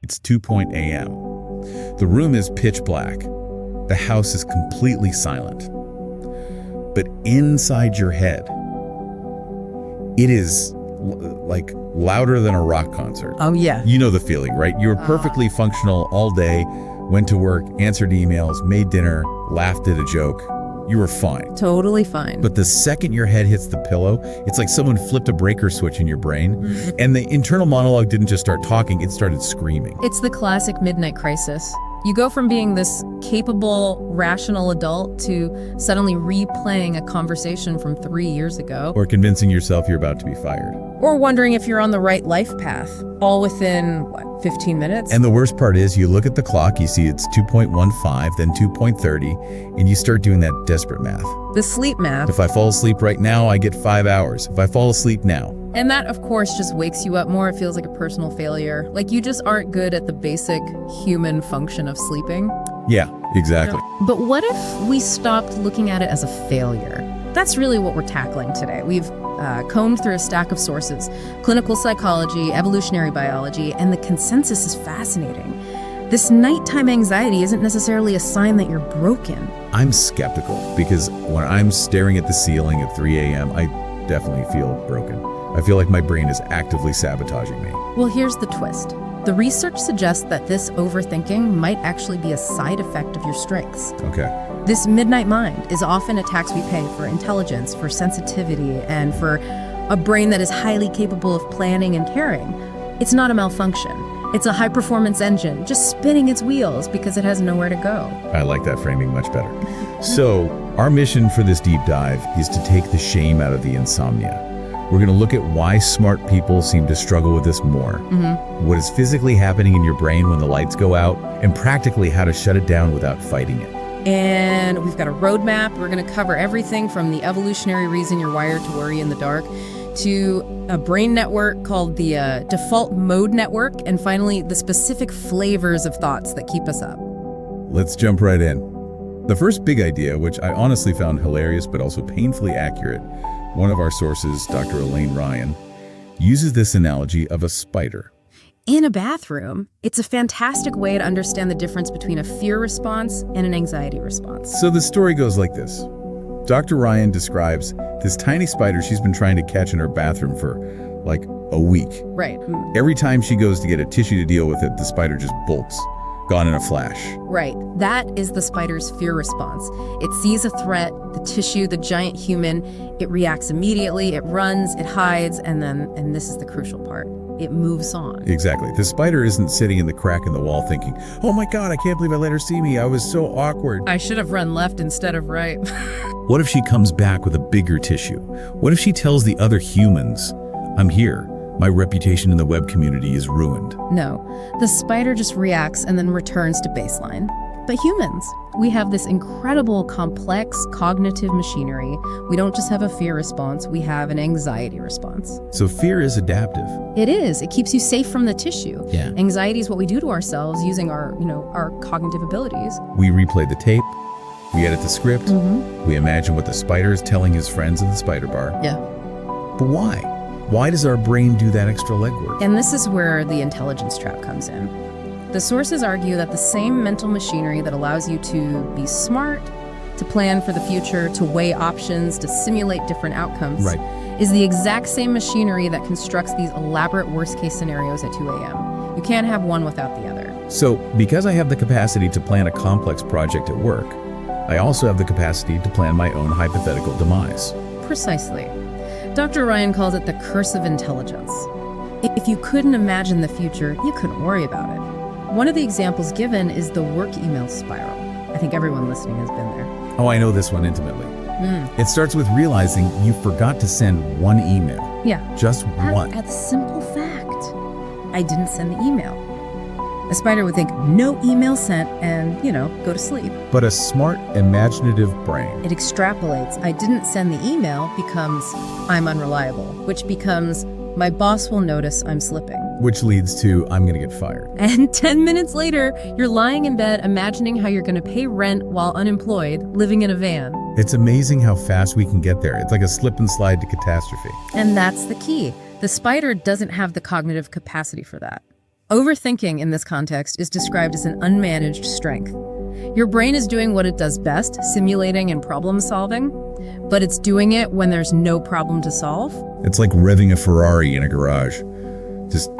It's 2 a.m. The room is pitch black. The house is completely silent. But inside your head, it is like louder than a rock concert. Oh, yeah. You know the feeling, right? You were perfectly functional all day, went to work, answered emails, made dinner, laughed at a joke. You were fine. Totally fine. But the second your head hits the pillow, it's like someone flipped a breaker switch in your brain, and the internal monologue didn't just start talking, it started screaming. It's the classic midnight crisis. You go from being this capable, rational adult to suddenly replaying a conversation from 3 years ago. Or convincing yourself you're about to be fired. Or wondering if you're on the right life path, all within, 15 minutes? And the worst part is you look at the clock, you see it's 2.15, then 2.30, and you start doing that desperate math. The sleep math. If I fall asleep right now, I get 5 hours. If I fall asleep now. And that, of course, just wakes you up more. It feels like a personal failure. Like you just aren't good at the basic human function of sleeping. Yeah, exactly. But what if we stopped looking at it as a failure? That's really what we're tackling today. We've combed through a stack of sources: clinical psychology, evolutionary biology, and the consensus is fascinating. This nighttime anxiety isn't necessarily a sign that you're broken. I'm skeptical because when I'm staring at the ceiling at 3 a.m., I definitely feel broken. I feel like my brain is actively sabotaging me. Well, here's the twist. The research suggests that this overthinking might actually be a side effect of your strengths. Okay. This midnight mind is often a tax we pay for intelligence, for sensitivity, and for a brain that is highly capable of planning and caring. It's not a malfunction. It's a high-performance engine just spinning its wheels because it has nowhere to go. I like that framing much better. So, our mission for this deep dive is to take the shame out of the insomnia. We're going to look at why smart people seem to struggle with this more, what is physically happening in your brain when the lights go out, and practically how to shut it down without fighting it. And we've got a roadmap. We're going to cover everything from the evolutionary reason you're wired to worry in the dark to a brain network called the default mode network, and finally, the specific flavors of thoughts that keep us up. Let's jump right in. The first big idea, which I honestly found hilarious but also painfully accurate, one of our sources, Dr. Elaine Ryan, uses this analogy of a spider. In a bathroom, it's a fantastic way to understand the difference between a fear response and an anxiety response. So the story goes like this. Dr. Ryan describes this tiny spider she's been trying to catch in her bathroom for like a week. Right. Every time she goes to get a tissue to deal with it, the spider just bolts, gone in a flash. Right. That is the spider's fear response. It sees a threat, the tissue, the giant human, it reacts immediately, it runs, it hides, and this is the crucial part, it moves on. Exactly. The spider isn't sitting in the crack in the wall thinking, oh my God, I can't believe I let her see me. I was so awkward. I should have run left instead of right. What if she comes back with a bigger tissue? What if she tells the other humans, I'm here. My reputation in the web community is ruined. No, the spider just reacts and then returns to baseline. But humans, we have this incredible, complex cognitive machinery. We don't just have a fear response, we have an anxiety response. So fear is adaptive. It is. It keeps you safe from the tissue. Yeah. Anxiety is what we do to ourselves using our cognitive abilities. We replay the tape, we edit the script, we imagine what the spider is telling his friends in the spider bar. Yeah. But why? Why does our brain do that extra legwork? And this is where the intelligence trap comes in. The sources argue that the same mental machinery that allows you to be smart, to plan for the future, to weigh options, to simulate different outcomes, is the exact same machinery that constructs these elaborate worst-case scenarios at 2 a.m. You can't have one without the other. So, because I have the capacity to plan a complex project at work, I also have the capacity to plan my own hypothetical demise. Precisely. Dr. Ryan calls it the curse of intelligence. If you couldn't imagine the future, you couldn't worry about it. One of the examples given is the work email spiral. I think everyone listening has been there. Oh, I know this one intimately. It starts with realizing you forgot to send one email. Yeah. Just one. At the simple fact, I didn't send the email. A spider would think, no email sent, and, go to sleep. But a smart, imaginative brain. It extrapolates. I didn't send the email becomes, I'm unreliable, which becomes, my boss will notice I'm slipping. Which leads to, I'm going to get fired. And 10 minutes later, you're lying in bed imagining how you're going to pay rent while unemployed, living in a van. It's amazing how fast we can get there. It's like a slip and slide to catastrophe. And that's the key. The spider doesn't have the cognitive capacity for that. Overthinking in this context is described as an unmanaged strength. Your brain is doing what it does best, simulating and problem solving, but it's doing it when there's no problem to solve. It's like revving a Ferrari in a garage, just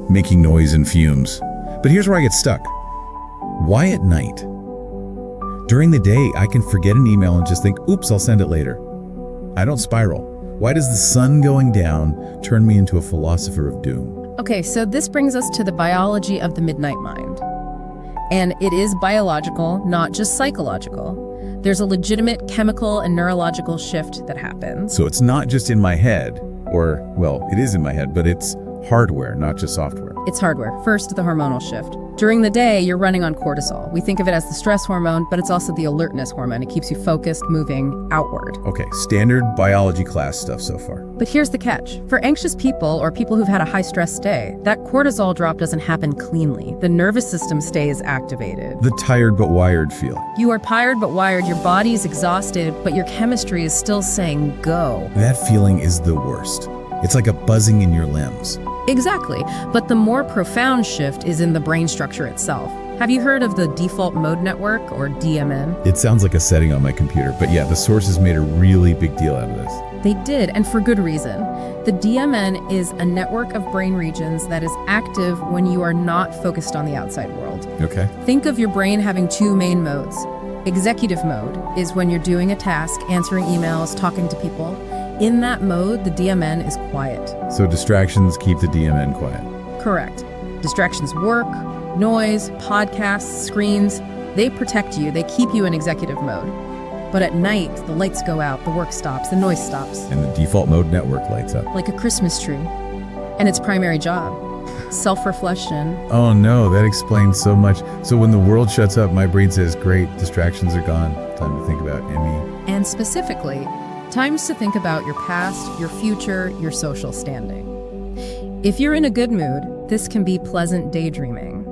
making noise and fumes. But here's where I get stuck. Why at night? During the day, I can forget an email and just think, oops, I'll send it later. I don't spiral. Why does the sun going down turn me into a philosopher of doom? Okay, so this brings us to the biology of the midnight mind. And it is biological, not just psychological. There's a legitimate chemical and neurological shift that happens. So it's not just in my head, or, well, it is in my head, but it's hardware, not just software. It's hardware. First, the hormonal shift. During the day, you're running on cortisol. We think of it as the stress hormone, but it's also the alertness hormone. It keeps you focused, moving outward. Okay, standard biology class stuff so far. But here's the catch. For anxious people or people who've had a high-stress day, that cortisol drop doesn't happen cleanly. The nervous system stays activated. The tired but wired feeling. You are tired but wired, your body's exhausted, but your chemistry is still saying go. That feeling is the worst. It's like a buzzing in your limbs. Exactly, but the more profound shift is in the brain structure itself. Have you heard of the default mode network, or DMN? It sounds like a setting on my computer, but yeah, the sources made a really big deal out of this. They did, and for good reason. The DMN is a network of brain regions that is active when you are not focused on the outside world. Okay. Think of your brain having two main modes. Executive mode is when you're doing a task, answering emails, talking to people. In that mode, the DMN is quiet. So distractions keep the DMN quiet. Correct. Distractions work, noise, podcasts, screens, they protect you, they keep you in executive mode. But at night, the lights go out, the work stops, the noise stops. And the default mode network lights up. Like a Christmas tree. And its primary job, self-reflection. Oh no, that explains so much. So when the world shuts up, my brain says, great, distractions are gone. Time to think about Emmy. And specifically, times to think about your past, your future, your social standing. If you're in a good mood, this can be pleasant daydreaming.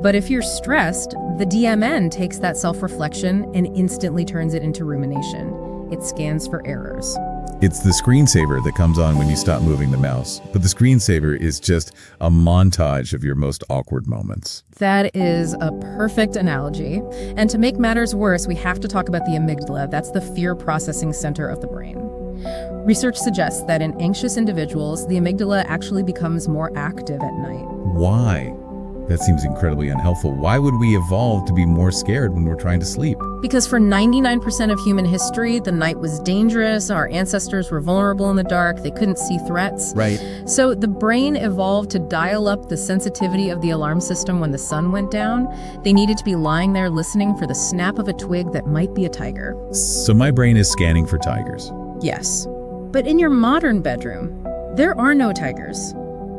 But if you're stressed, the DMN takes that self-reflection and instantly turns it into rumination. It scans for errors. It's the screensaver that comes on when you stop moving the mouse. But the screensaver is just a montage of your most awkward moments. That is a perfect analogy. And to make matters worse, we have to talk about the amygdala. That's the fear processing center of the brain. Research suggests that in anxious individuals, the amygdala actually becomes more active at night. Why? That seems incredibly unhelpful. Why would we evolve to be more scared when we're trying to sleep? Because for 99% of human history, the night was dangerous, our ancestors were vulnerable in the dark, they couldn't see threats. Right. So the brain evolved to dial up the sensitivity of the alarm system when the sun went down. They needed to be lying there listening for the snap of a twig that might be a tiger. So my brain is scanning for tigers. Yes. But in your modern bedroom, there are no tigers.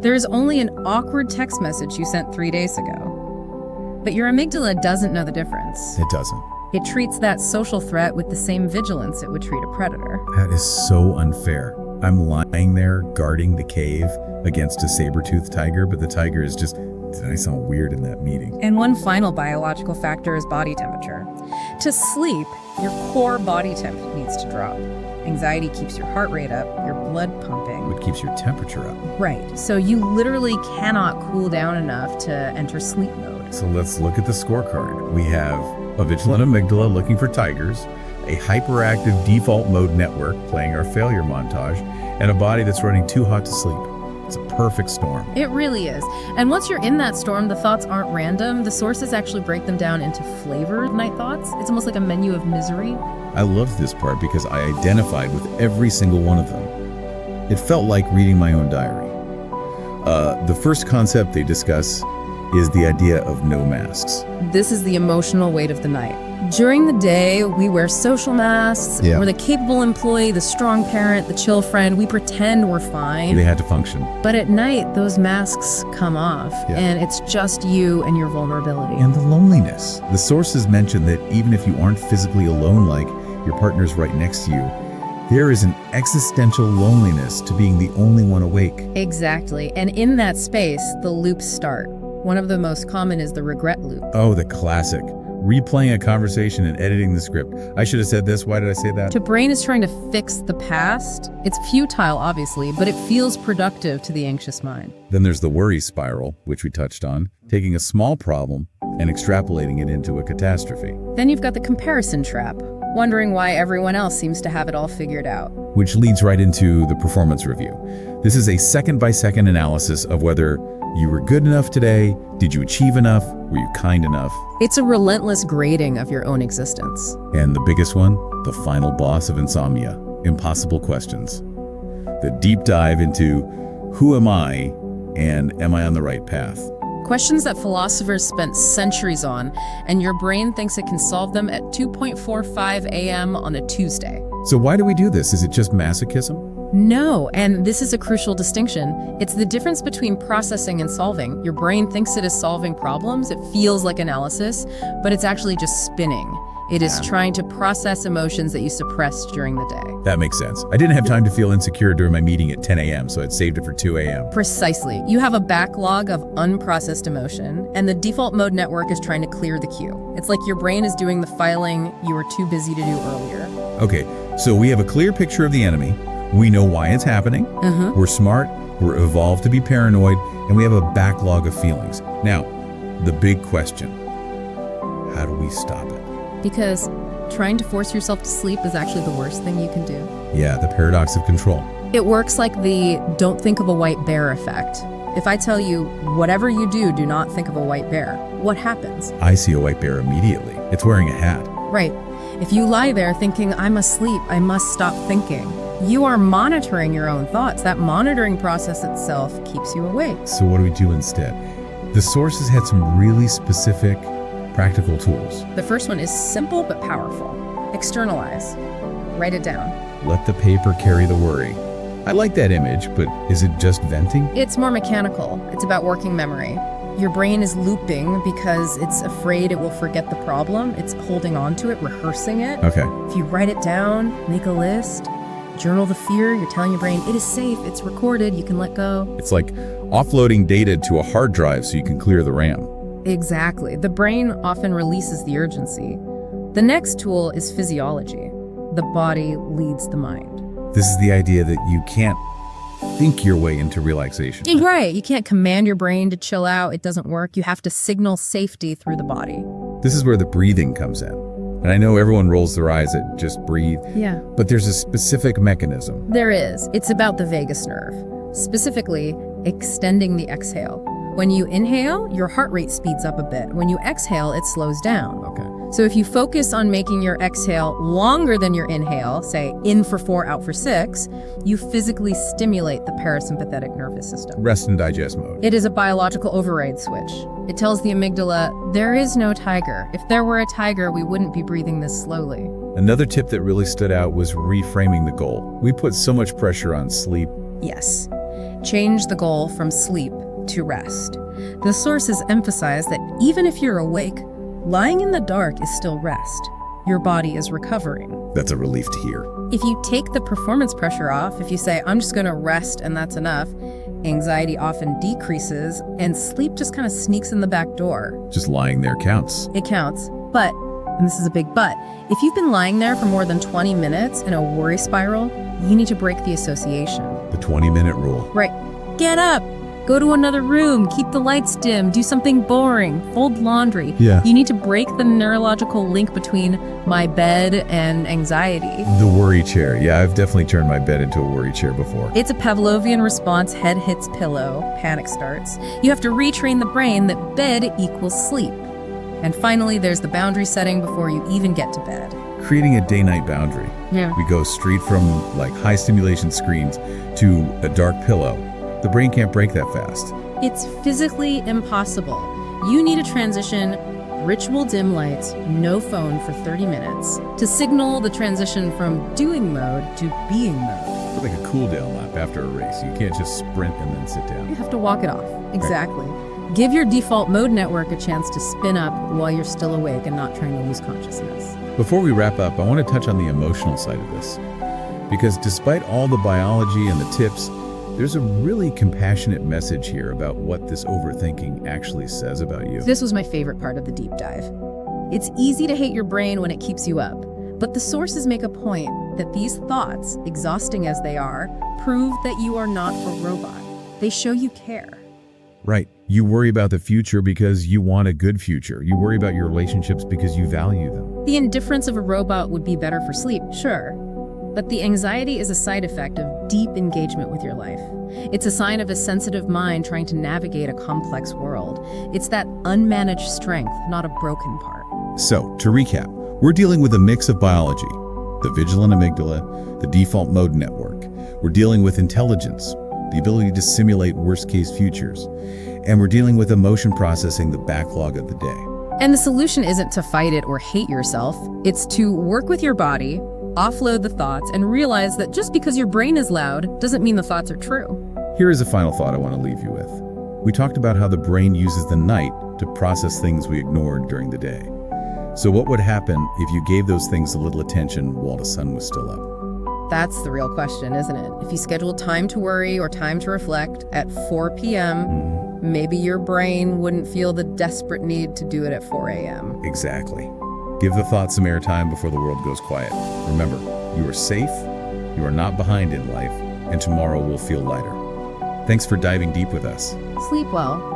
There is only an awkward text message you sent 3 days ago. But your amygdala doesn't know the difference. It doesn't. It treats that social threat with the same vigilance it would treat a predator. That is so unfair. I'm lying there guarding the cave against a saber-toothed tiger, but the tiger is just, did I sound weird in that meeting? And one final biological factor is body temperature. To sleep, your core body temp needs to drop. Anxiety keeps your heart rate up, your blood pumping. What keeps your temperature up? Right. So you literally cannot cool down enough to enter sleep mode. So let's look at the scorecard. We have a vigilant amygdala looking for tigers, a hyperactive default mode network playing our failure montage, and a body that's running too hot to sleep. It's a perfect storm. It really is. And once you're in that storm, the thoughts aren't random. The sources actually break them down into flavored night thoughts. It's almost like a menu of misery. I loved this part because I identified with every single one of them. It felt like reading my own diary. The first concept they discuss is the idea of no masks. This is the emotional weight of the night. During the day, we wear social masks. Yeah. We're the capable employee, the strong parent, the chill friend. We pretend we're fine. They had to function. But at night, those masks come off, Yeah. and it's just you and your vulnerability. And the loneliness. The sources mention that even if you aren't physically alone, like your partner's right next to you, there is an existential loneliness to being the only one awake. Exactly. And in that space, the loops start. One of the most common is the regret loop. Oh, the classic. replaying a conversation and editing the script. I should have said this. Why did I say that? The brain is trying to fix the past. It's futile, obviously, but it feels productive to the anxious mind. Then there's the worry spiral, which we touched on, taking a small problem and extrapolating it into a catastrophe. Then you've got the comparison trap, wondering why everyone else seems to have it all figured out. Which leads right into the performance review. This is a second-by-second analysis of whether you were good enough today, did you achieve enough, were you kind enough? It's a relentless grading of your own existence. And the biggest one, the final boss of insomnia, impossible questions. The deep dive into who am I and am I on the right path? Questions that philosophers spent centuries on, and your brain thinks it can solve them at 2:45 a.m. on a Tuesday. So why do we do this? Is it just masochism? No, and this is a crucial distinction. It's the difference between processing and solving. Your brain thinks it is solving problems, it feels like analysis, but it's actually just spinning. It is trying to process emotions that you suppressed during the day. That makes sense. I didn't have time to feel insecure during my meeting at 10 a.m., so I'd saved it for 2 a.m. Precisely. You have a backlog of unprocessed emotion, and the default mode network is trying to clear the queue. It's like your brain is doing the filing you were too busy to do earlier. Okay, so we have a clear picture of the enemy. We know why it's happening. We're smart, we're evolved to be paranoid, and we have a backlog of feelings. Now, the big question, how do we stop it? Because trying to force yourself to sleep is actually the worst thing you can do. Yeah, the paradox of control. It works like the don't think of a white bear effect. If I tell you, whatever you do, do not think of a white bear, what happens? I see a white bear immediately. It's wearing a hat. Right. If you lie there thinking, I'm asleep, I must stop thinking, you are monitoring your own thoughts. That monitoring process itself keeps you awake. So what do we do instead? The sources had some really specific, practical tools. The first one is simple but powerful. Externalize. Write it down. Let the paper carry the worry. I like that image, but is it just venting? It's more mechanical. It's about working memory. Your brain is looping because it's afraid it will forget the problem. It's holding on to it, rehearsing it. Okay. If you write it down, make a list, journal the fear, you're telling your brain, it is safe, it's recorded, you can let go. It's like offloading data to a hard drive so you can clear the RAM. Exactly. The brain often releases the urgency. The next tool is physiology. The body leads the mind. This is the idea that you can't think your way into relaxation. Right. You can't command your brain to chill out. It doesn't work. You have to signal safety through the body. This is where the breathing comes in. And I know everyone rolls their eyes at just breathe. Yeah. But there's a specific mechanism. There is. It's about the vagus nerve, specifically extending the exhale. When you inhale, your heart rate speeds up a bit. When you exhale, it slows down. Okay. So if you focus on making your exhale longer than your inhale, say in for 4, out for 6, you physically stimulate the parasympathetic nervous system. Rest and digest mode. It is a biological override switch. It tells the amygdala, there is no tiger. If there were a tiger, we wouldn't be breathing this slowly. Another tip that really stood out was reframing the goal. We put so much pressure on sleep. Yes. Change the goal from sleep to rest. The sources emphasize that even if you're awake, lying in the dark is still rest. Your body is recovering. That's a relief to hear. If you take the performance pressure off, if you say, I'm just going to rest and that's enough, anxiety often decreases and sleep just kind of sneaks in the back door. Just lying there counts. It counts. But, and this is a big but, if you've been lying there for more than 20 minutes in a worry spiral, you need to break the association. The 20-minute rule. Right. Get up. Go to another room, keep the lights dim, do something boring, fold laundry. Yeah. You need to break the neurological link between my bed and anxiety. The worry chair. Yeah, I've definitely turned my bed into a worry chair before. It's a Pavlovian response, head hits pillow, panic starts. You have to retrain the brain that bed equals sleep. And finally, there's the boundary setting before you even get to bed. Creating a day-night boundary. Yeah. We go straight from like high stimulation screens to a dark pillow. The brain can't break that fast. It's physically impossible. You need a transition, ritual dim lights, no phone for 30 minutes, to signal the transition from doing mode to being mode. It's like a cool down lap after a race. You can't just sprint and then sit You down. have to walk it off. Exactly. Give your default mode network a chance to spin up while you're still awake and not trying to lose consciousness. Before we wrap up, I want to touch on the emotional side of this. Because despite all the biology and the tips, there's a really compassionate message here about what this overthinking actually says about you. This was my favorite part of the deep dive. It's easy to hate your brain when it keeps you up, but the sources make a point that these thoughts, exhausting as they are, prove that you are not a robot. They show you care. Right. You worry about the future because you want a good future. You worry about your relationships because you value them. The indifference of a robot would be better for sleep, sure. But the anxiety is a side effect of deep engagement with your life. It's a sign of a sensitive mind trying to navigate a complex world. It's that unmanaged strength, not a broken part. So, to recap, we're dealing with a mix of biology, the vigilant amygdala, the default mode network. We're dealing with intelligence, the ability to simulate worst-case futures. And we're dealing with emotion processing, the backlog of the day. And the solution isn't to fight it or hate yourself. It's to work with your body, offload the thoughts, and realize that just because your brain is loud doesn't mean the thoughts are true. Here is a final thought I want to leave you with. We talked about how the brain uses the night to process things we ignored during the day. So what would happen if you gave those things a little attention while the sun was still up? That's the real question, isn't it? If you scheduled time to worry or time to reflect at 4 p.m., maybe your brain wouldn't feel the desperate need to do it at 4 a.m. Exactly. Give the thoughts some airtime before the world goes quiet. Remember, you are safe, you are not behind in life, and tomorrow will feel lighter. Thanks for diving deep with us. Sleep well.